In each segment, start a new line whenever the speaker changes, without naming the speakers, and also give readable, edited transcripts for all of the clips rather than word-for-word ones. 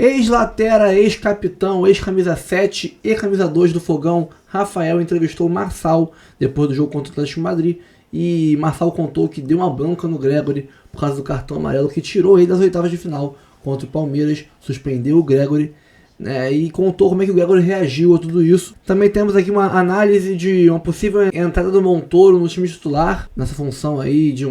Ex-latera, ex-capitão, ex-camisa 7 e camisa 2 do Fogão, Rafael entrevistou Marçal depois do jogo contra o Atlético de Madrid. E Marçal contou que deu uma bronca no Gregori por causa do cartão amarelo que tirou ele das oitavas de final contra o Palmeiras, suspendeu o Gregori, né, e contou como é que o Gregori reagiu a tudo isso. Também temos aqui uma análise de uma possível entrada do Montoro no time titular, nessa função aí de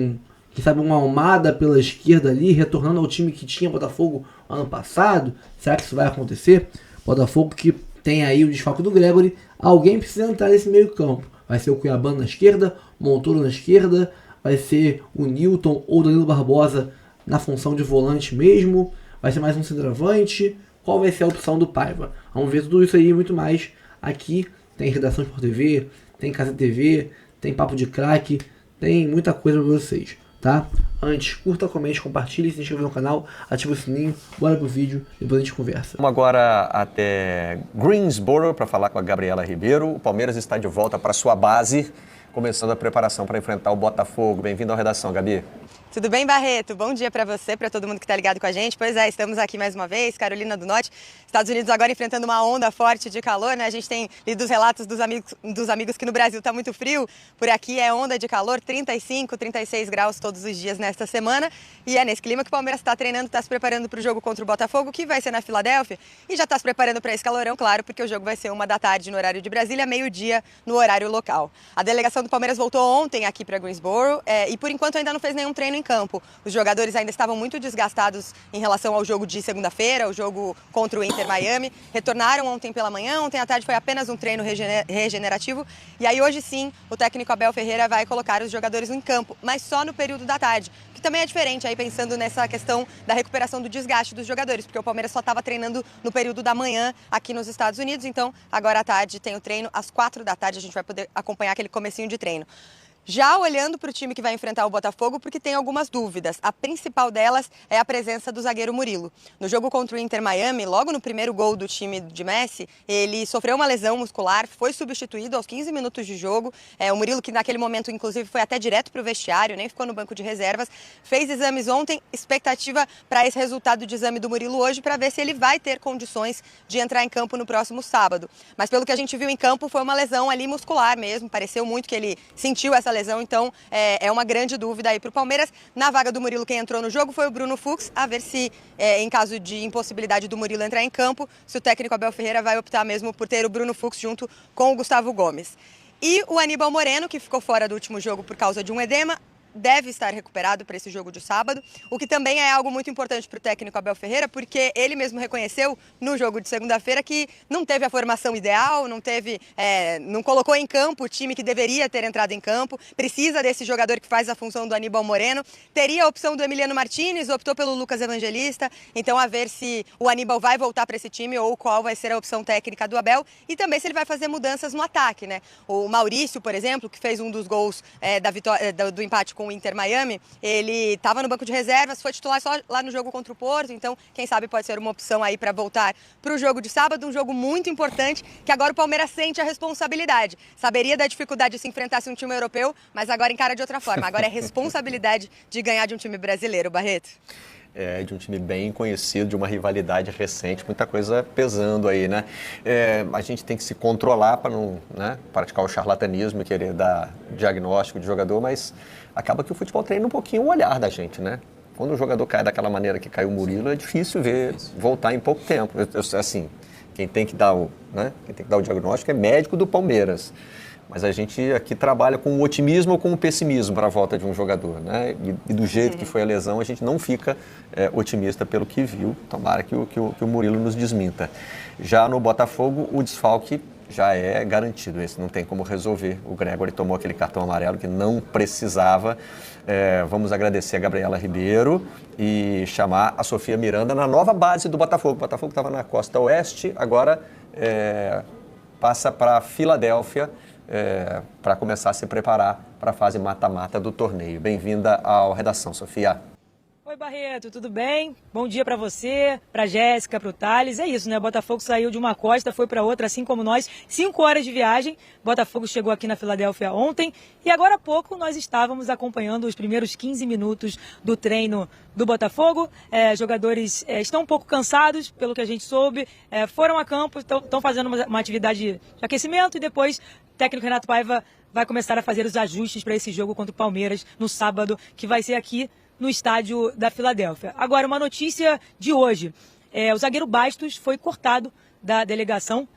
quem sabe uma Almada pela esquerda ali, retornando ao time que tinha Botafogo ano passado. Será que isso vai acontecer? Botafogo que tem aí o desfalque do Gregori, alguém precisa entrar nesse meio campo. Vai ser o Cuiabano na esquerda, Montoro na esquerda, vai ser o Newton ou Danilo Barbosa na função de volante mesmo, vai ser mais um centroavante, qual vai ser a opção do Paiva? Vamos ver tudo isso aí e muito mais aqui. Tem Redação Sport TV, tem Casa TV, tem Papo de Craque, tem muita coisa para vocês, tá? Antes, curta, comente, compartilhe, se inscreva no canal, ativa o sininho, bora pro vídeo, depois a gente conversa.
Vamos agora até Greensboro para falar com a Gabriela Ribeiro. O Palmeiras está de volta para sua base, começando a preparação para enfrentar o Botafogo. Bem-vindo à redação, Gabi.
Tudo bem, Barreto? Bom dia para você, para todo mundo que está ligado com a gente. Pois é, estamos aqui mais uma vez, Carolina do Norte, Estados Unidos agora enfrentando uma onda forte de calor, né? A gente tem lido os relatos dos amigos que no Brasil está muito frio. Por aqui é onda de calor, 35, 36 graus todos os dias nesta semana. E é nesse clima que o Palmeiras está treinando, está se preparando para o jogo contra o Botafogo, que vai ser na Filadélfia. E já está se preparando para esse calorão, claro, porque o jogo vai ser 1h no horário de Brasília, meio-dia no horário local. A delegação do Palmeiras voltou ontem aqui para Greensboro e por enquanto ainda não fez nenhum treino em campo. Os jogadores ainda estavam muito desgastados em relação ao jogo de segunda-feira, o jogo contra o Inter Miami. Retornaram ontem pela manhã, ontem à tarde foi apenas um treino regenerativo. E aí hoje sim, o técnico Abel Ferreira vai colocar os jogadores em campo, mas só no período da tarde, que também é diferente aí pensando nessa questão da recuperação do desgaste dos jogadores, porque o Palmeiras só estava treinando no período da manhã aqui nos Estados Unidos, então agora à tarde tem o treino, às 4h a gente vai poder acompanhar aquele comecinho de treino. Já olhando para o time que vai enfrentar o Botafogo, porque tem algumas dúvidas. A principal delas é a presença do zagueiro Murilo. No jogo contra o Inter Miami, logo no primeiro gol do time de Messi, ele sofreu uma lesão muscular, foi substituído aos 15 minutos de jogo. O Murilo, que naquele momento, inclusive, foi até direto para o vestiário, nem ficou no banco de reservas, fez exames ontem, expectativa para esse resultado de exame do Murilo hoje, para ver se ele vai ter condições de entrar em campo no próximo sábado. Mas pelo que a gente viu em campo, foi uma lesão ali muscular mesmo, pareceu muito que ele sentiu essa lesão, então é uma grande dúvida aí para o Palmeiras. Na vaga do Murilo, quem entrou no jogo foi o Bruno Fux, a ver se, em caso de impossibilidade do Murilo entrar em campo, se o técnico Abel Ferreira vai optar mesmo por ter o Bruno Fux junto com o Gustavo Gomes. E o Aníbal Moreno, que ficou fora do último jogo por causa de um edema, deve estar recuperado para esse jogo de sábado, o que também é algo muito importante para o técnico Abel Ferreira, porque ele mesmo reconheceu no jogo de segunda-feira que não teve a formação ideal, não colocou em campo o time que deveria ter entrado em campo, precisa desse jogador que faz a função do Aníbal Moreno, teria a opção do Emiliano Martinez, optou pelo Lucas Evangelista, então a ver se o Aníbal vai voltar para esse time ou qual vai ser a opção técnica do Abel e também se ele vai fazer mudanças no ataque, né? O Maurício, por exemplo, que fez um dos gols da vitória, do empate com o Inter Miami, ele estava no banco de reservas, foi titular só lá no jogo contra o Porto, então quem sabe pode ser uma opção aí para voltar para o jogo de sábado, um jogo muito importante, que agora o Palmeiras sente a responsabilidade. Saberia da dificuldade de se enfrentasse um time europeu, mas agora encara de outra forma. Agora é responsabilidade de ganhar de um time brasileiro, Barreto.
De um time bem conhecido, de uma rivalidade recente, muita coisa pesando aí, né? A gente tem que se controlar para não, né, praticar o charlatanismo e querer dar diagnóstico de jogador, mas acaba que o futebol treina um pouquinho o olhar da gente, né? Quando o jogador cai daquela maneira que caiu o Murilo, é difícil ver voltar em pouco tempo. Assim, quem tem que dar o diagnóstico é médico do Palmeiras. Mas a gente aqui trabalha com o otimismo ou com o pessimismo para a volta de um jogador, né? E do jeito que foi a lesão, a gente não fica otimista pelo que viu. Tomara que o Murilo nos desminta. Já no Botafogo, o desfalque já é garantido. Esse não tem como resolver. O Gregori tomou aquele cartão amarelo que não precisava. Vamos agradecer a Gabriela Ribeiro e chamar a Sofia Miranda na nova base do Botafogo. O Botafogo estava na costa oeste, agora passa para a Filadélfia, para começar a se preparar para a fase mata-mata do torneio. Bem-vinda ao Redação, Sofia.
Oi, Barreto, tudo bem? Bom dia pra você, pra Jéssica, pro Thales. É isso, né? O Botafogo saiu de uma costa, foi pra outra, assim como nós. 5 horas de viagem. Botafogo chegou aqui na Filadélfia ontem. E agora há pouco nós estávamos acompanhando os primeiros 15 minutos do treino do Botafogo. Jogadores estão um pouco cansados, pelo que a gente soube. Foram a campo, estão fazendo uma atividade de aquecimento e depois o técnico Renato Paiva vai começar a fazer os ajustes para esse jogo contra o Palmeiras no sábado, que vai ser aqui no estádio da Filadélfia. Agora, uma notícia de hoje. O zagueiro Bastos foi cortado da delegação,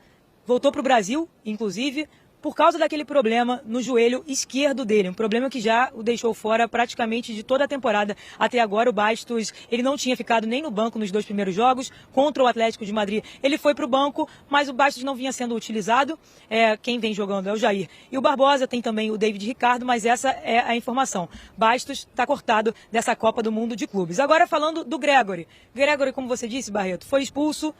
voltou para o Brasil, inclusive, por causa daquele problema no joelho esquerdo dele. Um problema que já o deixou fora praticamente de toda a temporada. Até agora, o Bastos, ele não tinha ficado nem no banco nos 2 primeiros jogos. Contra o Atlético de Madrid, ele foi para o banco, mas o Bastos não vinha sendo utilizado. Quem vem jogando é o Jair. E o Barbosa, tem também o David Ricardo, mas essa é a informação. Bastos está cortado dessa Copa do Mundo de Clubes. Agora, falando do Gregore. Gregore, como você disse, Barreto, foi expulso.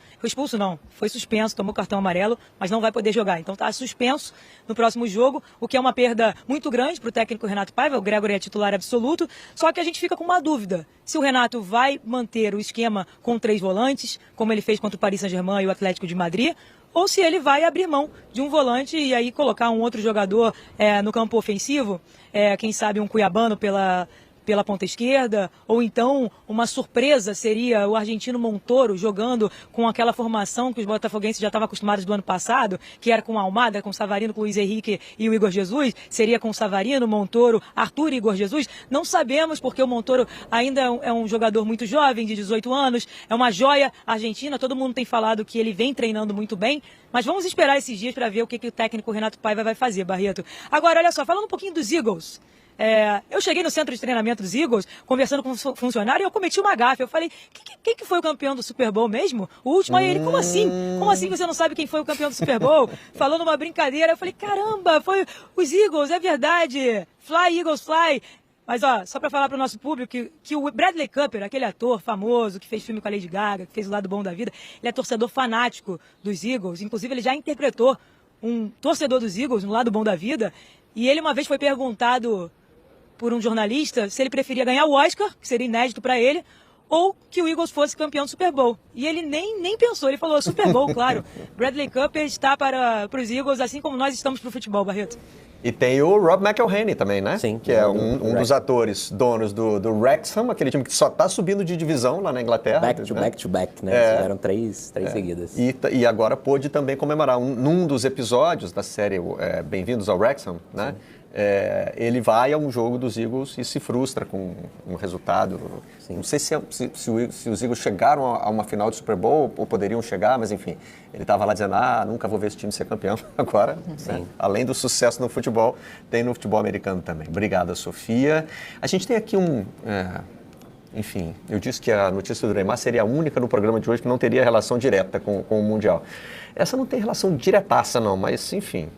Foi suspenso, tomou cartão amarelo, mas não vai poder jogar. Então está suspenso no próximo jogo, o que é uma perda muito grande para o técnico Renato Paiva. O Gregore é titular absoluto, só que a gente fica com uma dúvida. Se o Renato vai manter o esquema com 3 volantes, como ele fez contra o Paris Saint-Germain e o Atlético de Madrid, ou se ele vai abrir mão de um volante e aí colocar um outro jogador no campo ofensivo, quem sabe um cuiabano pela ponta esquerda, ou então uma surpresa seria o argentino Montoro jogando com aquela formação que os botafoguenses já estavam acostumados do ano passado, que era com Almada, com Savarino, com Luiz Henrique e o Igor Jesus. Seria com Savarino, Montoro, Arthur e Igor Jesus. Não sabemos, porque o Montoro ainda é um jogador muito jovem, de 18 anos, é uma joia argentina. Todo mundo tem falado que ele vem treinando muito bem, mas vamos esperar esses dias para ver o que o técnico Renato Paiva vai fazer, Barreto. Agora, olha só, falando um pouquinho dos Eagles. Eu cheguei no centro de treinamento dos Eagles, conversando com um funcionário, e eu cometi uma gafe. Eu falei, quem que foi o campeão do Super Bowl mesmo? O último? Aí ele, como assim? Como assim você não sabe quem foi o campeão do Super Bowl? Falando uma brincadeira. Eu falei, caramba, foi os Eagles, é verdade. Fly, Eagles, fly. Mas, ó, só pra falar pro nosso público que o Bradley Cooper, aquele ator famoso que fez filme com a Lady Gaga, que fez O Lado Bom da Vida, ele é torcedor fanático dos Eagles. Inclusive, ele já interpretou um torcedor dos Eagles no Lado Bom da Vida. E ele uma vez foi perguntado por um jornalista se ele preferia ganhar o Oscar, que seria inédito para ele, ou que o Eagles fosse campeão do Super Bowl. E ele nem pensou, ele falou Super Bowl, claro. Bradley Cooper está para os Eagles, assim como nós estamos para o futebol, Barreto.
E tem o Rob McElhenney também, né?
Sim.
Que é um dos atores donos do Wrexham, aquele time que só está subindo de divisão lá na Inglaterra.
Back to back, né? Fizeram três seguidas.
E agora pôde também comemorar. Num dos episódios da série Bem-vindos ao Wrexham, né? Ele vai a um jogo dos Eagles e se frustra com um resultado. Sim. Não sei se os Eagles chegaram a uma final de Super Bowl ou poderiam chegar, mas enfim, ele estava lá dizendo, nunca vou ver esse time ser campeão. Agora, né? Além do sucesso no futebol, tem no futebol americano também. Obrigada, Sofia. A gente tem aqui enfim, eu disse que a notícia do Neymar seria a única no programa de hoje que não teria relação direta com o Mundial. Essa não tem relação diretaça não, mas enfim,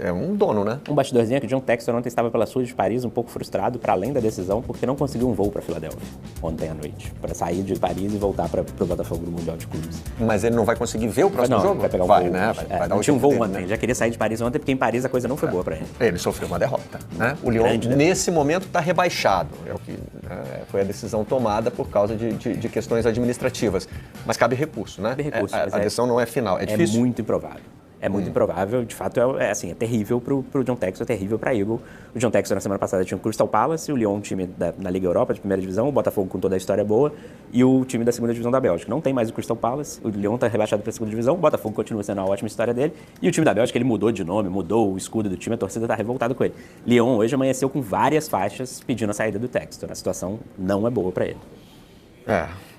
é um dono, né? Um
bastidorzinho que John Textor ontem estava pelas ruas de Paris um pouco frustrado, para além da decisão, porque não conseguiu um voo para Filadélfia ontem à noite, para sair de Paris e voltar para o Botafogo no Mundial de Clubes.
Mas ele não vai conseguir ver o próximo jogo?
Vai pegar um voo.
Né? Vai dar
tinha um voo ontem, já queria sair de Paris ontem, porque em Paris a coisa não foi boa para ele.
Ele sofreu uma derrota, né? O Lyon, nesse momento, está rebaixado. É o que foi a decisão tomada por causa de questões administrativas. Mas cabe recurso, né?
Cabe recurso.
A decisão não é final. É difícil.
É muito improvável. É muito improvável, de fato, é terrível pro John Textor, é terrível pra Eagle. O John Textor, na semana passada, tinha o Crystal Palace, o Lyon, um time na Liga Europa, de primeira divisão, o Botafogo com toda a história boa, e o time da segunda divisão da Bélgica. Não tem mais o Crystal Palace, o Lyon tá rebaixado pra segunda divisão, o Botafogo continua sendo uma ótima história dele, e o time da Bélgica, ele mudou de nome, mudou o escudo do time, a torcida tá revoltada com ele. Lyon hoje amanheceu com várias faixas pedindo a saída do Textor. A situação não é boa pra ele.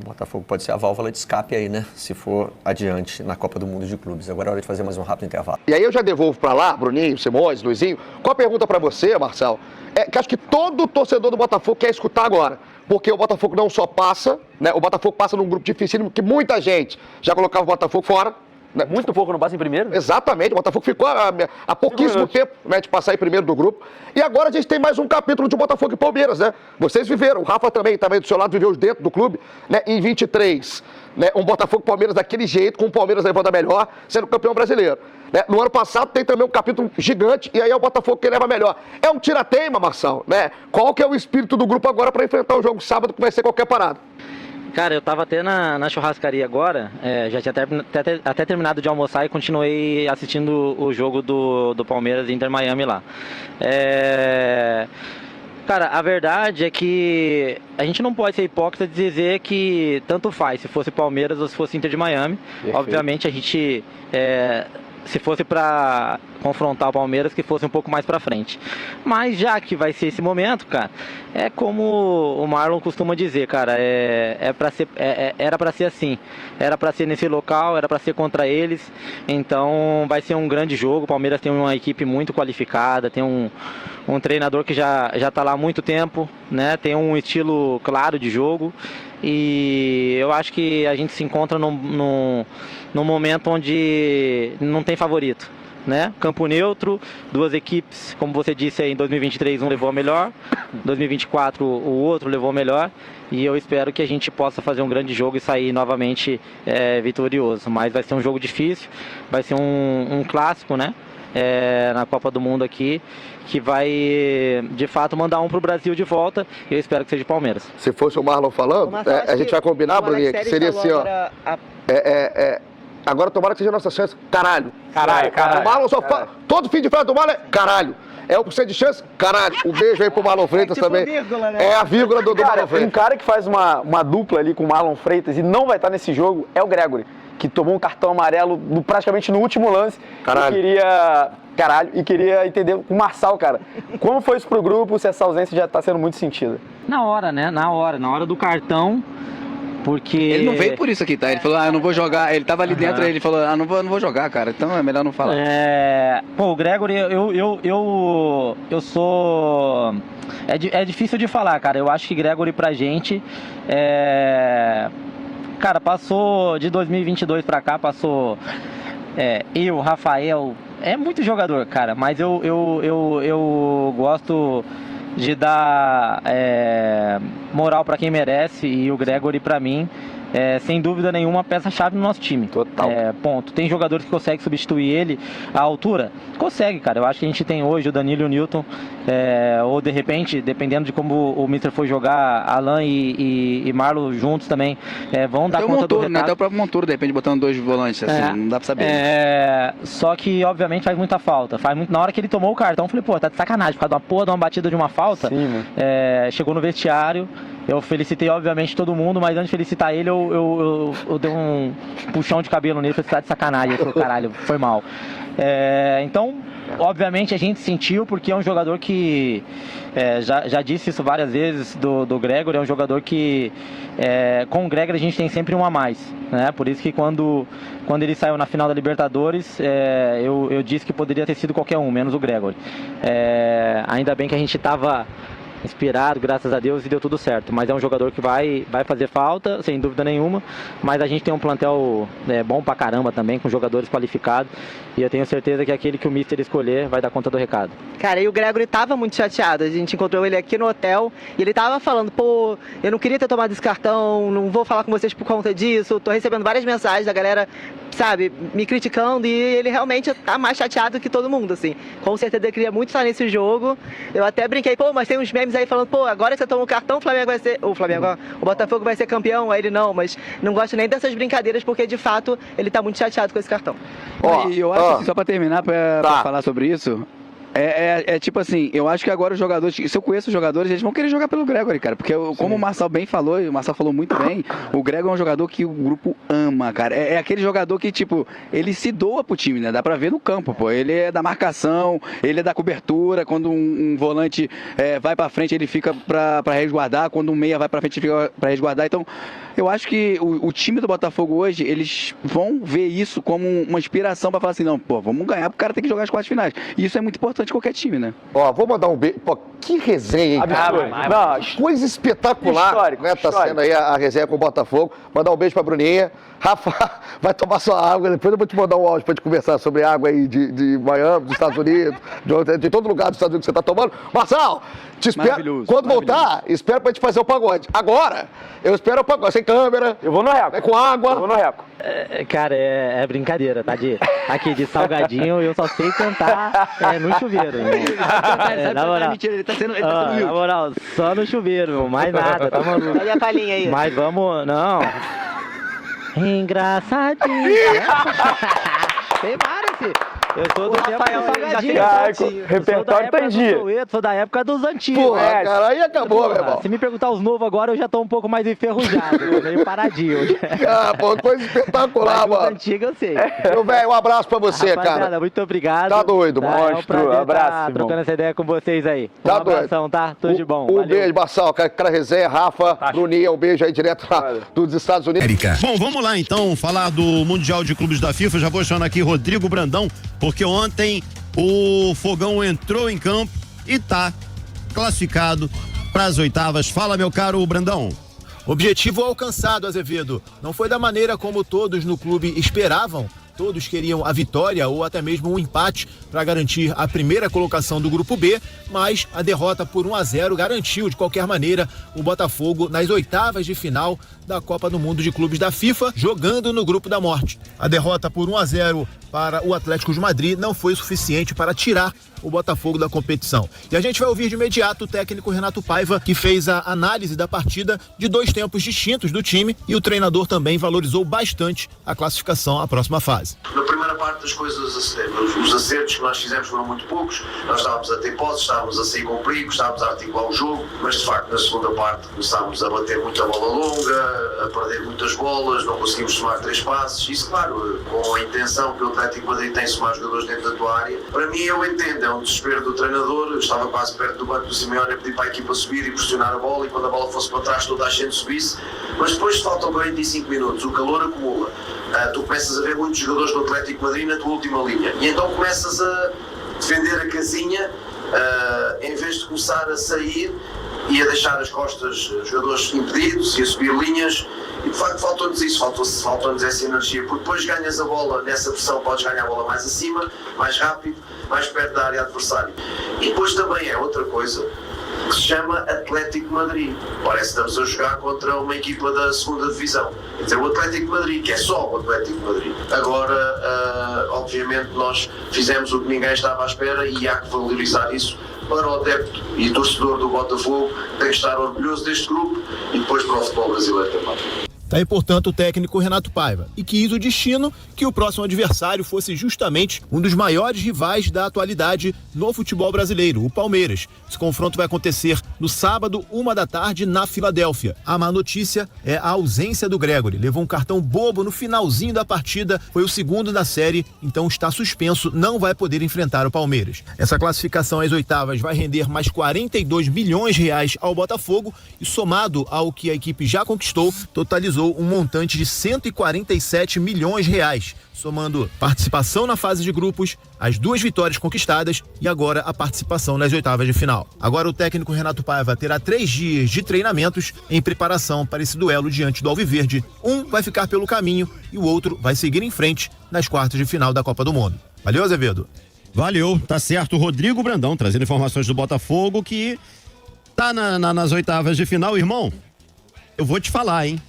O Botafogo pode ser a válvula de escape aí, né? Se for adiante na Copa do Mundo de Clubes. Agora é hora de fazer mais um rápido intervalo.
E aí eu já devolvo pra lá, Bruninho, Simões, Luizinho. Qual a pergunta pra você, Marcelo? Que acho que todo torcedor do Botafogo quer escutar agora. Porque o Botafogo não só passa, né? O Botafogo passa num grupo dificílimo que muita gente já colocava o Botafogo fora. né?
Muito pouco não passa em primeiro?
Exatamente, o Botafogo ficou há pouquíssimo tempo, né, de passar em primeiro do grupo. E agora a gente tem mais um capítulo de Botafogo e Palmeiras, né? Vocês viveram, o Rafa também aí do seu lado, viveu dentro do clube, né? Em 23, né? Um Botafogo e Palmeiras daquele jeito, com o Palmeiras levando a melhor, sendo campeão brasileiro. Né? No ano passado tem também um capítulo gigante, e aí é o Botafogo que leva a melhor. É um tira-teima, Marçal, né? Qual que é o espírito do grupo agora para enfrentar o jogo sábado, que vai ser qualquer parada?
Cara, eu tava até na churrascaria agora, já tinha até terminado de almoçar e continuei assistindo o jogo do Palmeiras e Inter Miami lá. Cara, a verdade é que a gente não pode ser hipócrita de dizer que tanto faz se fosse Palmeiras ou se fosse Inter de Miami. Perfeito. Obviamente a gente... se fosse para confrontar o Palmeiras, que fosse um pouco mais para frente. Mas já que vai ser esse momento, cara, é como o Marlon costuma dizer, cara, era para ser assim, era para ser nesse local, era para ser contra eles. Então vai ser um grande jogo. O Palmeiras tem uma equipe muito qualificada, tem um treinador que já está lá há muito tempo, né? Tem um estilo claro de jogo. E eu acho que a gente se encontra num momento onde não tem favorito, né? Campo neutro, duas equipes, como você disse aí, em 2023 um levou a melhor, em 2024 o outro levou a melhor, e eu espero que a gente possa fazer um grande jogo e sair novamente vitorioso. Mas vai ser um jogo difícil, vai ser um clássico, né? Na Copa do Mundo aqui, que vai de fato mandar um pro Brasil de volta, e eu espero que seja o Palmeiras.
Se fosse o Marlon falando, a gente vai combinar, Bruninho, que seria assim, ó. Agora tomara que seja a nossa chance. Caralho. O Marlon só fala. Todo fim de frase do Marlon é caralho. É 1% de chance? Caralho. Um beijo aí pro Marlon Freitas também.
Vírgula, né?
É a vírgula do Marlon Freitas.
Um cara que faz uma dupla ali com o Marlon Freitas e não vai estar nesse jogo é o Gregory, que tomou um cartão amarelo praticamente no último lance.
Caralho.
E queria entender com o Marçal, cara, como foi isso pro grupo, se essa ausência já tá sendo muito sentida?
Na hora, né? Na hora do cartão, porque...
Ele não veio por isso aqui, tá? Ele falou, eu não vou jogar. Ele tava ali dentro, ele falou, não vou jogar, cara. Então é melhor não falar.
Pô, o Gregory, eu sou... É difícil de falar, cara. Eu acho que Gregory pra gente cara, passou de 2022 pra cá, passou eu, Rafael, é muito jogador, cara, mas eu gosto de dar moral pra quem merece, e o Gregory pra mim sem dúvida nenhuma, peça-chave no nosso time.
Total.
Ponto. Tem jogadores que conseguem substituir ele à altura? Consegue, cara. Eu acho que a gente tem hoje o Danilo e o Newton, ou de repente, dependendo de como o Mister for jogar, Alan e Marlon juntos também vão dar conta do recado.
Né? Até o próprio Montoro, depende, botando dois volantes, assim, não dá pra saber.
Só que, obviamente, faz muita falta. Na hora que ele tomou o cartão, eu falei, pô, tá de sacanagem, por causa de uma porra de uma batida de uma falta.
Sim,
chegou no vestiário, eu felicitei, obviamente, todo mundo, mas antes de felicitar ele, eu dei um puxão de cabelo nele, falei, tá de sacanagem. Ele falou, caralho, foi mal. Então, obviamente, a gente sentiu, porque é um jogador que, já disse isso várias vezes do Gregory, é um jogador que, com o Gregory a gente tem sempre um a mais, né? Por isso que quando ele saiu na final da Libertadores, eu disse que poderia ter sido qualquer um, menos o Gregory. Ainda bem que a gente estava inspirado, graças a Deus, e deu tudo certo. Mas é um jogador que vai fazer falta, sem dúvida nenhuma. Mas a gente tem um plantel bom pra caramba também, com jogadores qualificados. E eu tenho certeza que aquele que o Mister escolher vai dar conta do recado.
Cara, e o Gregory tava muito chateado. A gente encontrou ele aqui no hotel e ele tava falando, pô, eu não queria ter tomado esse cartão, não vou falar com vocês por conta disso. Tô recebendo várias mensagens da galera, sabe, me criticando, e ele realmente tá mais chateado que todo mundo, assim. Com certeza ele queria muito estar nesse jogo. Eu até brinquei, pô, mas tem uns memes aí falando, pô, agora que você tomou o cartão, o Botafogo vai ser campeão. Aí ele, não, mas não gosto nem dessas brincadeiras, porque de fato ele tá muito chateado com esse cartão.
E eu acho que, só pra terminar, pra falar sobre isso, tipo assim, eu acho que agora os jogadores, se eu conheço os jogadores, eles vão querer jogar pelo Gregory, cara, porque como o Marçal bem falou, e o Marçal falou muito bem, o Gregory é um jogador que o grupo ama, cara, é aquele jogador que, tipo, ele se doa pro time, né, dá pra ver no campo, pô, ele é da marcação, ele é da cobertura, quando um volante vai pra frente, ele fica pra resguardar, quando um meia vai pra frente, ele fica pra resguardar. Então, eu acho que o time do Botafogo hoje, eles vão ver isso como uma inspiração pra falar assim, não, pô, vamos ganhar, porque o cara tem que jogar as quartas finais, e isso é muito importante bastante qualquer time, né?
Ó, vou mandar um beijo. Pô, que resenha, hein, cara? Não, coisa espetacular.
Histórico,
né? Tá sendo aí a resenha com o Botafogo. Mandar um beijo pra Bruninha. Rafa, vai tomar sua água. Depois eu vou te mandar um áudio pra gente conversar sobre água aí de Miami, dos Estados Unidos, de todo lugar dos Estados Unidos que você tá tomando. Marçal, te espero. Quando voltar, espero pra gente fazer o pagode. Agora, eu espero o pagode. Sem câmera.
Eu vou no Reco.
Com água.
Eu vou no Reco.
Cara, é brincadeira, tá? Aqui de salgadinho eu só sei cantar no chuveiro. Na moral, mentira, ele tá sendo na moral, só no chuveiro, mais nada, tá maluco?
Olha a palhinha aí.
Mas vamos, não. Engraçadinho. Tem vários, filho. Eu sou do
Rafael
salgadinho.
Repertório tá em dia.
Sou da época dos antigos.
Porra, cara, aí acabou, meu irmão.
Se me perguntar os novos agora, eu já tô um pouco mais enferrujado, meio paradinho.
Pô, coisa espetacular, mano.
Antiga eu sei.
Meu velho, um abraço pra você, cara.
Muito obrigado.
Tá doido,
mano.
É um prazer
abraço, trocando essa ideia com vocês aí.
Tá
abração, tá? Tudo de bom.
Um beijo, Marçal, cara resenha, Rafa, Bruninha, um beijo aí direto lá dos Estados Unidos.
Bom, vamos lá então, falar do Mundial de Clubes da FIFA. Já vou chamar aqui Rodrigo Brandão, porque ontem o Fogão entrou em campo e tá classificado para as oitavas. Fala, meu caro Brandão.
Objetivo alcançado, Azevedo. Não foi da maneira como todos no clube esperavam. Todos queriam a vitória ou até mesmo um empate para garantir a primeira colocação do Grupo B, mas a derrota por 1-0 garantiu, de qualquer maneira, o Botafogo nas oitavas de final da Copa do Mundo de Clubes da FIFA, jogando no Grupo da Morte. A derrota por 1-0 para o Atlético de Madrid não foi suficiente para tirar o Botafogo da competição. E a gente vai ouvir de imediato o técnico Renato Paiva, que fez a análise da partida de dois tempos distintos do time, e o treinador também valorizou bastante a classificação à próxima fase.
Na primeira parte das coisas, os acertos que nós fizemos foram muito poucos. Nós estávamos a ter posse, estávamos a sair com perigo, estávamos a articular o jogo, mas de facto na segunda parte começámos a bater muita bola longa, a perder muitas bolas, não conseguimos somar 3 passes. Isso, claro, com a intenção que o Atlético Madrid tem de somar jogadores dentro da tua área. Para mim, eu entendo, é um desespero do treinador. Eu estava quase perto do banco do Simeone a pedir para a equipa subir e pressionar a bola, e quando a bola fosse para trás toda a gente subisse, mas depois faltam 45 minutos, o calor acumula. Tu começas a ver muitos jogadores do Atlético Madrid na tua última linha, e então começas a defender a casinha em vez de começar a sair e a deixar as costas dos jogadores impedidos e a subir linhas. E de facto faltou-nos isso, faltou-nos essa energia, porque depois ganhas a bola nessa pressão, podes ganhar a bola mais acima, mais rápido, mais perto da área adversária. E depois também é outra coisa que se chama Atlético Madrid. Parece que estamos a jogar contra uma equipa da segunda divisão. Quer dizer, o Atlético Madrid, que é só o Atlético Madrid. Agora, obviamente, nós fizemos o que ninguém estava à espera, e há que valorizar isso para o adepto e torcedor do Botafogo. Tem que estar orgulhoso deste grupo, e depois para o futebol brasileiro também.
Tá aí, portanto, o técnico Renato Paiva, e quis o destino que o próximo adversário fosse justamente um dos maiores rivais da atualidade no futebol brasileiro, o Palmeiras. Esse confronto vai acontecer no sábado, 13h, na Filadélfia. A má notícia é a ausência do Gregory. Levou um cartão bobo no finalzinho da partida, foi o segundo da série, então está suspenso, não vai poder enfrentar o Palmeiras. Essa classificação às oitavas vai render mais 42 milhões de reais ao Botafogo, e somado ao que a equipe já conquistou, totalizou um montante de 147 milhões de reais, somando participação na fase de grupos, as 2 vitórias conquistadas e agora a participação nas oitavas de final. Agora o técnico Renato Paiva terá 3 dias de treinamentos em preparação para esse duelo diante do Alviverde. Um vai ficar pelo caminho e o outro vai seguir em frente nas quartas de final da Copa do Mundo. Valeu, Azevedo?
Valeu, tá certo. Rodrigo Brandão trazendo informações do Botafogo, que tá nas oitavas de final. Irmão, eu vou te falar, hein?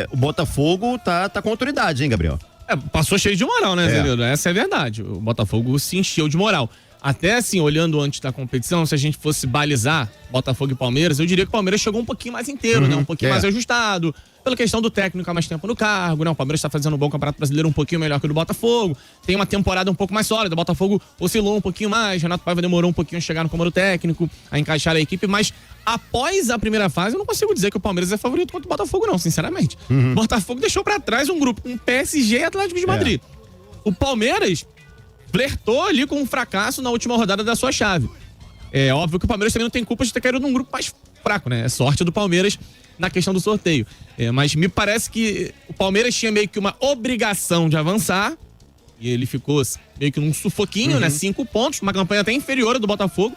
O Botafogo tá com autoridade, hein, Gabriel?
Passou cheio de moral, né, Azevedo? Essa é a verdade. O Botafogo se encheu de moral. Até assim, olhando antes da competição, se a gente fosse balizar Botafogo e Palmeiras, eu diria que o Palmeiras chegou um pouquinho mais inteiro, né? Um pouquinho mais ajustado, pela questão do técnico há mais tempo no cargo, né? O Palmeiras está fazendo um bom Campeonato Brasileiro, um pouquinho melhor que o do Botafogo, tem uma temporada um pouco mais sólida, o Botafogo oscilou um pouquinho mais, Renato Paiva demorou um pouquinho a chegar no comando técnico, a encaixar a equipe, mas após a primeira fase, eu não consigo dizer que o Palmeiras é favorito contra o Botafogo, não, sinceramente. O Botafogo deixou pra trás um grupo, um PSG e Atlético de Madrid. O Palmeiras flertou ali com um fracasso na última rodada da sua chave. É óbvio que o Palmeiras também não tem culpa de ter caído num grupo mais fraco, né? É sorte do Palmeiras na questão do sorteio. Mas me parece que o Palmeiras tinha meio que uma obrigação de avançar, E ele ficou meio que num sufoquinho, né? 5 pontos, uma campanha até inferior à do Botafogo.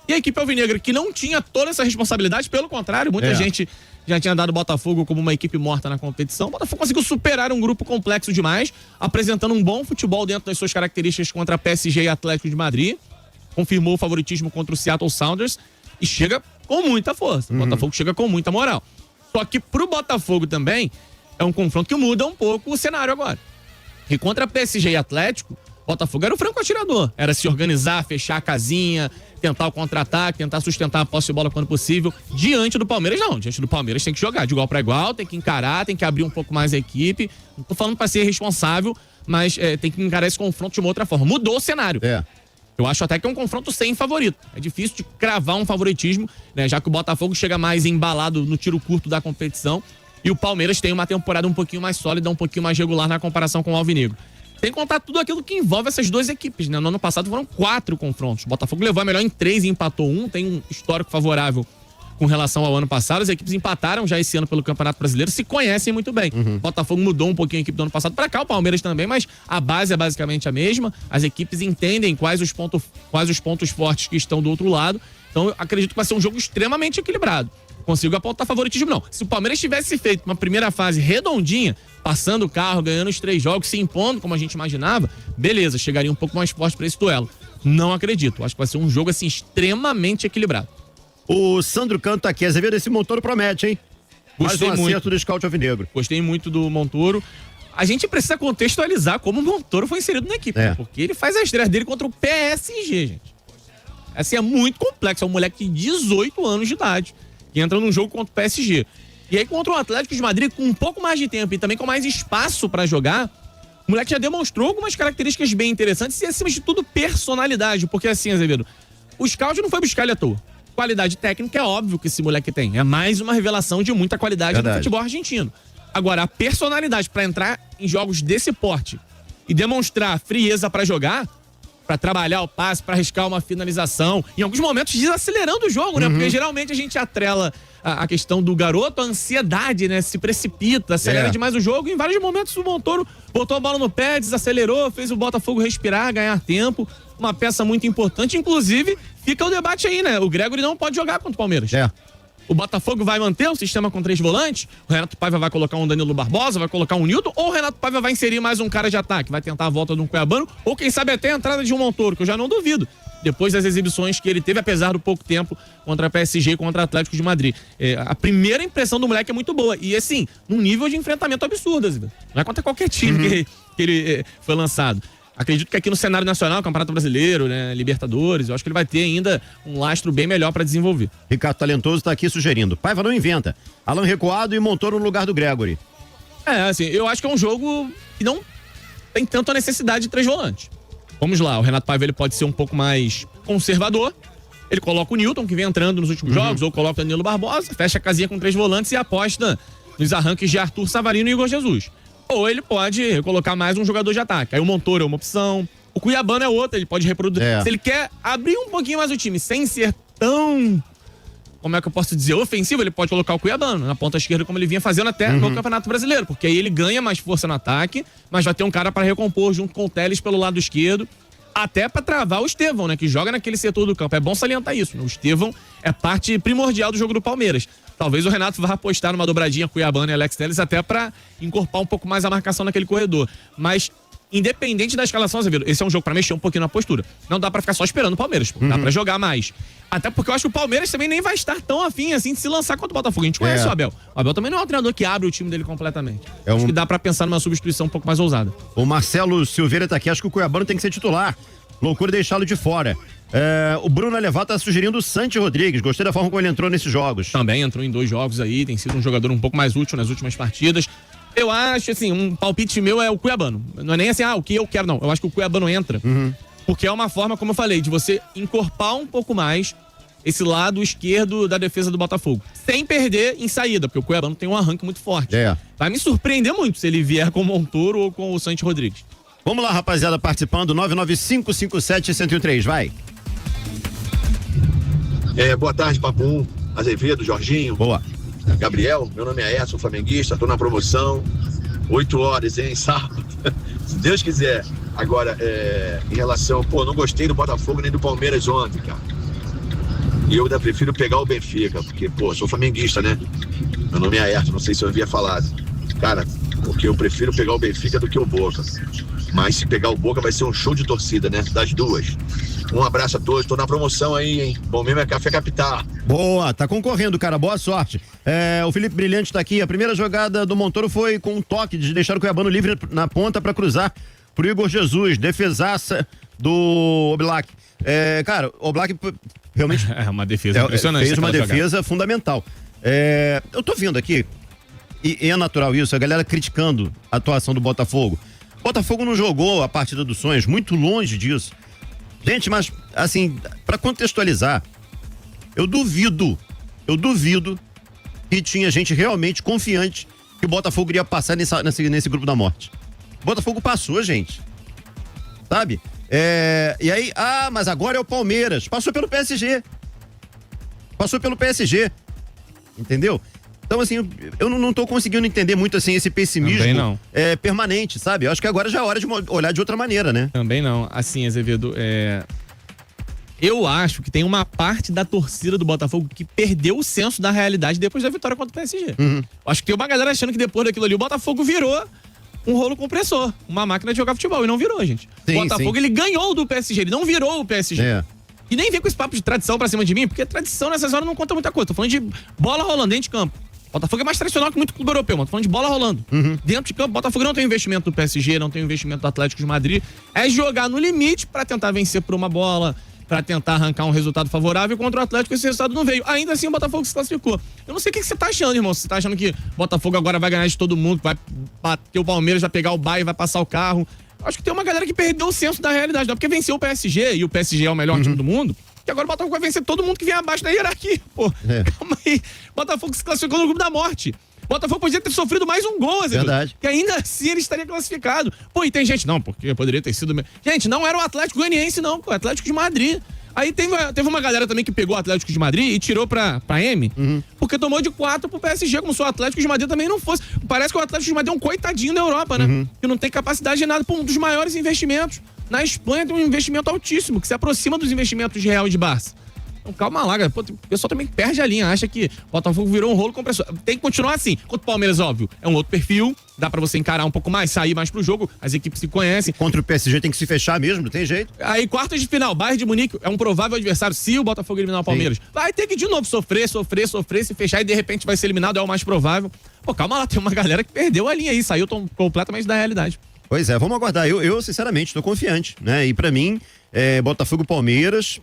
E a equipe alvinegra, que não tinha toda essa responsabilidade, pelo contrário, muita gente já tinha dado o Botafogo como uma equipe morta na competição. O Botafogo conseguiu superar um grupo complexo demais, apresentando um bom futebol dentro das suas características contra PSG e Atlético de Madrid. Confirmou o favoritismo contra o Seattle Sounders e chega com muita força. O Botafogo chega com muita moral. Só que pro Botafogo também é um confronto que muda um pouco o cenário agora. E contra PSG e Atlético, o Botafogo era o franco atirador. Era se organizar, fechar a casinha, tentar o contra-ataque, tentar sustentar a posse de bola quando possível. Diante do Palmeiras, não. Diante do Palmeiras tem que jogar de igual para igual, tem que encarar, tem que abrir um pouco mais a equipe. Não tô falando para ser responsável, mas tem que encarar esse confronto de uma outra forma. Mudou o cenário. Eu acho até que é um confronto sem favorito. É difícil de cravar um favoritismo, né? Já que o Botafogo chega mais embalado no tiro curto da competição e o Palmeiras tem uma temporada um pouquinho mais sólida, um pouquinho mais regular na comparação com o Alvinegro. Sem contar tudo aquilo que envolve essas duas equipes, né? No ano passado foram 4 confrontos. O Botafogo levou a melhor em 3 e empatou 1. Tem um histórico favorável com relação ao ano passado. As equipes empataram já esse ano pelo Campeonato Brasileiro, se conhecem muito bem. O Botafogo mudou um pouquinho a equipe do ano passado para cá, o Palmeiras também, mas a base é basicamente a mesma. As equipes entendem quais os pontos fortes que estão do outro lado. Então eu acredito que vai ser um jogo extremamente equilibrado. Consigo apontar favoritismo, não. Se o Palmeiras tivesse feito uma primeira fase redondinha, passando o carro, ganhando os 3 jogos, se impondo como a gente imaginava, beleza, chegaria um pouco mais forte para esse duelo. Não acredito. Acho que vai ser um jogo assim extremamente equilibrado.
O Sandro Canto tá aqui. Azevedo, esse Montoro promete, hein?
Gostei
mais um
muito
acerto do Scout Alvinegro.
Gostei muito do Montoro. A gente precisa contextualizar como o Montoro foi inserido na equipe, porque ele faz a estreia dele contra o PSG, gente. Assim, é muito complexo. É um moleque de 18 anos de idade que entra num jogo contra o PSG. E aí, contra o Atlético de Madrid, com um pouco mais de tempo e também com mais espaço pra jogar, o moleque já demonstrou algumas características bem interessantes e, acima de tudo, personalidade. Porque assim, Azevedo, o Scout não foi buscar ele à toa. Qualidade técnica é óbvio que esse moleque tem. É mais uma revelação de muita qualidade do futebol argentino. Agora, a personalidade pra entrar em jogos desse porte e demonstrar frieza pra jogar, pra trabalhar o passe, pra arriscar uma finalização, em alguns momentos desacelerando o jogo, né? Porque geralmente a gente atrela a questão do garoto, a ansiedade, né? Se precipita, acelera demais o jogo. E em vários momentos o Montoro botou a bola no pé, desacelerou, fez o Botafogo respirar, ganhar tempo. Uma peça muito importante. Inclusive, fica o debate aí, né? O Gregory não pode jogar contra o Palmeiras. O Botafogo vai manter o sistema com 3 volantes? O Renato Paiva vai colocar um Danilo Barbosa, vai colocar um Nilton? Ou o Renato Paiva vai inserir mais um cara de ataque? Vai tentar a volta de um Cuiabano? Ou quem sabe até a entrada de um Montoro, que eu já não duvido. Depois das exibições que ele teve, apesar do pouco tempo, contra a PSG e contra o Atlético de Madrid. A primeira impressão do moleque é muito boa. E assim, num nível de enfrentamento absurdo, assim, não é contra qualquer time que ele foi lançado. Acredito que aqui no cenário nacional, Campeonato Brasileiro, né, Libertadores, eu acho que ele vai ter ainda um lastro bem melhor para desenvolver.
Ricardo Talentoso está aqui sugerindo. Paiva não inventa. Alan recuado e Montoro no lugar do Gregory.
Assim, eu acho que é um jogo que não tem tanto a necessidade de 3 volantes. Vamos lá, o Renato Paiva ele pode ser um pouco mais conservador. Ele coloca o Nilton, que vem entrando nos últimos jogos, ou coloca o Danilo Barbosa, fecha a casinha com 3 volantes e aposta nos arranques de Arthur Savarino e Igor Jesus. Ou ele pode colocar mais um jogador de ataque. Aí o Montoro é uma opção. O Cuiabano é outra, ele pode reproduzir. Se ele quer abrir um pouquinho mais o time, sem ser tão, como é que eu posso dizer, ofensivo, ele pode colocar o Cuiabano na ponta esquerda, como ele vinha fazendo até no Campeonato Brasileiro. Porque aí ele ganha mais força no ataque, mas vai ter um cara para recompor junto com o Telles pelo lado esquerdo. Até para travar o Estevão, né? Que joga naquele setor do campo. É bom salientar isso, né? O Estevão é parte primordial do jogo do Palmeiras. Talvez o Renato vá apostar numa dobradinha Cuiabano e Alex Telles até para encorpar um pouco mais a marcação naquele corredor. Mas, independente da escalação, Azevedo, esse é um jogo para mexer um pouquinho na postura. Não dá para ficar só esperando o Palmeiras, dá para jogar mais. Até porque eu acho que o Palmeiras também nem vai estar tão afim assim de se lançar contra o Botafogo. A gente conhece o Abel. O Abel também não é um treinador que abre o time dele completamente. Acho que dá para pensar numa substituição um pouco mais ousada.
O Marcelo Silveira tá aqui, acho que o Cuiabano tem que ser titular. Loucura deixá-lo de fora. O Bruno Alevar tá sugerindo o Santi Rodrigues. Gostei da forma como ele entrou nesses jogos.
Também entrou em 2 jogos aí, tem sido um jogador um pouco mais útil nas últimas partidas. Eu acho, assim, um palpite meu é o Cuiabano. Não é nem assim, o que eu quero, não. Eu acho que o Cuiabano entra. Porque é uma forma, como eu falei, de você encorpar um pouco mais esse lado esquerdo da defesa do Botafogo. Sem perder em saída, porque o Cuiabano tem um arranque muito forte. Vai me surpreender muito se ele vier com o Montoro ou com o Santi Rodrigues.
Vamos lá, rapaziada, participando, 99557-1013, vai.
Boa tarde, Papum, Azevedo, Jorginho.
Boa.
Gabriel, meu nome é Edson, flamenguista, tô na promoção, 8 horas, hein, sábado, se Deus quiser. Agora, em relação... Pô, não gostei do Botafogo nem do Palmeiras ontem, cara. E eu ainda prefiro pegar o Benfica, porque, pô, sou flamenguista, né? Meu nome é Ayrton, não sei se eu havia falado. Cara, porque eu prefiro pegar o Benfica do que o Boca. Mas se pegar o Boca vai ser um show de torcida, né? Das duas. Um abraço a todos, tô na promoção aí, hein? Bom mesmo é Café Capital.
Boa, tá concorrendo, cara, boa sorte. O Felipe Brilhante tá aqui, a primeira jogada do Montoro foi com um toque de deixar o Cuiabano livre na ponta pra cruzar pro Igor Jesus, defesaça do Oblak. Cara, o Oblak realmente...
É uma defesa impressionante.
Fez uma defesa fundamental. Eu tô vendo aqui, e é natural isso, a galera criticando a atuação do Botafogo. Botafogo não jogou a partida dos sonhos, muito longe disso. Gente, mas, assim, pra contextualizar, eu duvido que tinha gente realmente confiante que o Botafogo iria passar nesse grupo da morte. O Botafogo passou, gente. Sabe? E aí, mas agora é o Palmeiras. Passou pelo PSG. Entendeu? Então, assim, eu não tô conseguindo entender muito, assim, esse pessimismo.
Também não.
Permanente, sabe? Eu acho que agora já é hora de olhar de outra maneira, né?
Também não. Assim, Azevedo, eu acho que tem uma parte da torcida do Botafogo que perdeu o senso da realidade depois da vitória contra o PSG. Acho que tem uma galera achando que depois daquilo ali o Botafogo virou um rolo compressor, uma máquina de jogar futebol, e não virou, gente.
Sim,
o Botafogo, ele ganhou do PSG, ele não virou o PSG. E nem vem com esse papo de tradição pra cima de mim, porque tradição nessas horas não conta muita coisa. Tô falando de bola rolando dentro de campo. Botafogo é mais tradicional que muito clube europeu, mano. Tô falando de bola rolando. Dentro de campo, Botafogo não tem investimento do PSG, não tem investimento do Atlético de Madrid. É jogar no limite pra tentar vencer por uma bola, pra tentar arrancar um resultado favorável. Contra o Atlético, esse resultado não veio. Ainda assim, o Botafogo se classificou. Eu não sei o que você tá achando, irmão. Você tá achando que o Botafogo agora vai ganhar de todo mundo, vai bater o Palmeiras, vai pegar o Bahia, vai passar o carro. Acho que tem uma galera que perdeu o senso da realidade. Não é porque venceu o PSG e o PSG é o melhor time do mundo, que agora o Botafogo vai vencer todo mundo que vem abaixo da hierarquia. Pô, calma aí. Botafogo se classificou no grupo da morte. Botafogo podia ter sofrido mais um gol, Azevedo.
Verdade.
Que ainda assim ele estaria classificado. Pô, e tem gente, não, porque poderia ter sido... Gente, não era o Atlético Goianiense, não, pô, Atlético de Madrid. Aí teve uma galera também que pegou o Atlético de Madrid e tirou pra M, porque tomou de 4 pro PSG, como se o Atlético de Madrid também não fosse. Parece que o Atlético de Madrid é um coitadinho da Europa, né? Que não tem capacidade de nada. Pô, um dos maiores investimentos. Na Espanha tem um investimento altíssimo, que se aproxima dos investimentos de Real e de Barça. Então, calma lá, galera. Pô, o pessoal também perde a linha, acha que o Botafogo virou um rolo compressor. Tem que continuar assim. Contra o Palmeiras, óbvio, é um outro perfil, dá pra você encarar um pouco mais, sair mais pro jogo, as equipes se conhecem.
Contra o PSG tem que se fechar mesmo, não tem jeito.
Aí, quartas de final, Bayern de Munique é um provável adversário se o Botafogo eliminar o Palmeiras. Vai ter que de novo sofrer, se fechar e de repente vai ser eliminado, é o mais provável. Pô, calma lá, tem uma galera que perdeu a linha aí, saiu completamente da realidade.
Pois é, vamos aguardar. Eu sinceramente, estou confiante, né? E pra mim, Botafogo e Palmeiras,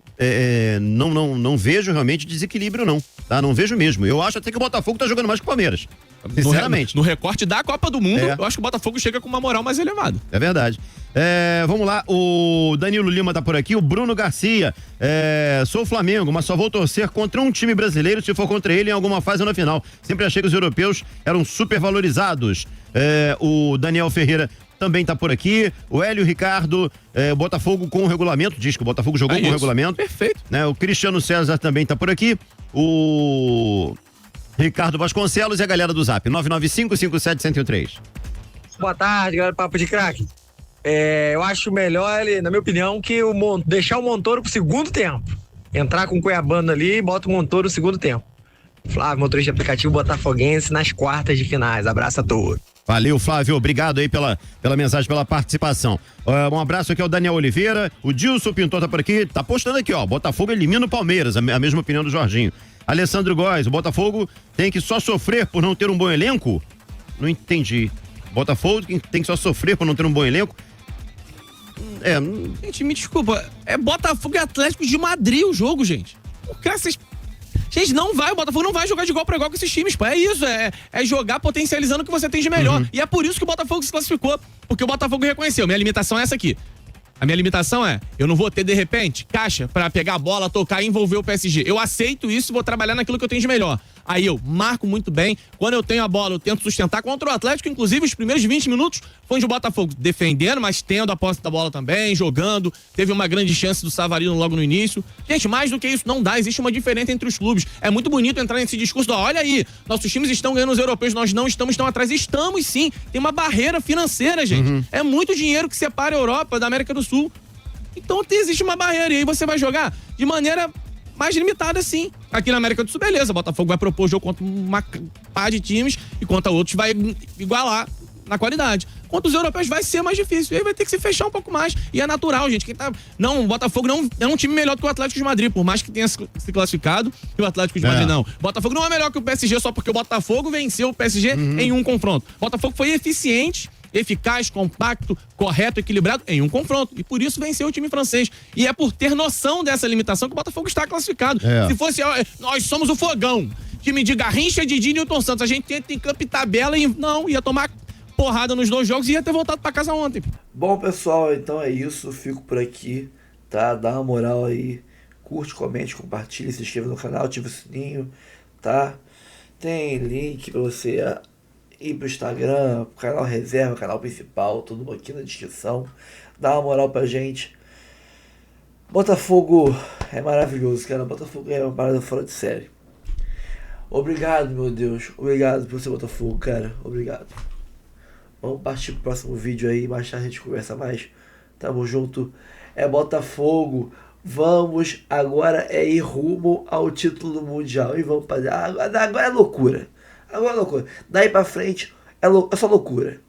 não vejo realmente desequilíbrio, não. Tá? Não vejo mesmo. Eu acho até que o Botafogo tá jogando mais que o Palmeiras. Sinceramente.
No recorte da Copa do Mundo, eu acho que o Botafogo chega com uma moral mais elevada.
É verdade. Vamos lá, o Danilo Lima tá por aqui, o Bruno Garcia. Sou Flamengo, mas só vou torcer contra um time brasileiro se for contra ele em alguma fase ou na final. Sempre achei que os europeus eram super valorizados. O Daniel Ferreira também tá por aqui. O Hélio Ricardo, Botafogo com o regulamento, diz que o Botafogo jogou com o regulamento.
Perfeito.
Né? O Cristiano César também tá por aqui. O Ricardo Vasconcelos e a galera do Zap, 995-57-103.
Boa tarde, galera do Papo de Craque. Eu acho melhor, na minha opinião, que deixar o Montoro pro segundo tempo. Entrar com o Cuiabano ali e bota o Montoro no segundo tempo. Flávio, motorista aplicativo botafoguense nas quartas de finais. Abraço a todos.
Valeu, Flávio. Obrigado aí pela mensagem, pela participação. Um abraço aqui ao Daniel Oliveira. O Dilson Pintor tá por aqui. Tá postando aqui, ó. Botafogo elimina o Palmeiras. A mesma opinião do Jorginho. Alessandro Góes. O Botafogo tem que só sofrer por não ter um bom elenco? Não entendi. Botafogo tem que só sofrer por não ter um bom elenco?
Gente, me desculpa. É Botafogo e Atlético de Madrid o jogo, gente. Gente, o Botafogo não vai jogar de igual para igual com esses times, pô. É isso, é jogar potencializando o que você tem de melhor. E é por isso que o Botafogo se classificou, porque o Botafogo reconheceu. Minha limitação é essa aqui. A minha limitação eu não vou ter, de repente, caixa pra pegar a bola, tocar e envolver o PSG. Eu aceito isso e vou trabalhar naquilo que eu tenho de melhor. Aí eu marco muito bem. Quando eu tenho a bola, eu tento sustentar contra o Atlético. Inclusive, os primeiros 20 minutos foi onde o Botafogo defendendo, mas tendo a posse da bola também, jogando. Teve uma grande chance do Savarino logo no início. Gente, mais do que isso, não dá. Existe uma diferença entre os clubes. É muito bonito entrar nesse discurso. Olha aí, nossos times estão ganhando os europeus, nós não estamos tão atrás. Estamos sim. Tem uma barreira financeira, gente. É muito dinheiro que separa a Europa da América do Sul. Então existe uma barreira. E aí você vai jogar de maneira mais limitada, sim. Aqui na América do Sul, beleza. O Botafogo vai propor jogo contra uma pá de times e contra outros vai igualar na qualidade. Contra os europeus vai ser mais difícil. E aí vai ter que se fechar um pouco mais. E é natural, gente. O Botafogo não é um time melhor do que o Atlético de Madrid, por mais que tenha se classificado, e o Atlético de Madrid não. O Botafogo não é melhor que o PSG só porque o Botafogo venceu o PSG em um confronto. O Botafogo foi eficiente, eficaz, compacto, correto, equilibrado em um confronto. E por isso venceu o time francês. E é por ter noção dessa limitação que o Botafogo está classificado. Se fosse, nós somos o Fogão, time de Garrincha, Didi e Nilton Santos. A gente tenta em campo e tabela e não, ia tomar porrada nos 2 jogos e ia ter voltado pra casa ontem.
Bom, pessoal, então é isso. Fico por aqui, tá? Dá uma moral aí. Curte, comente, compartilhe, se inscreva no canal, ativa o sininho, tá? Tem link pra você ir pro Instagram, pro canal reserva, canal principal, tudo aqui na descrição. Dá uma moral pra gente. Botafogo é maravilhoso, cara. Botafogo é uma parada fora de série. Obrigado, meu Deus. Obrigado por ser Botafogo, cara. Obrigado. Vamos partir pro próximo vídeo aí, mais tarde a gente conversa mais. Tamo junto. É Botafogo. Vamos agora ir rumo ao título do Mundial. E vamos fazer. Agora é loucura. Agora é loucura. Daí pra frente é só loucura.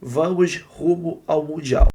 Vamos rumo ao Mundial.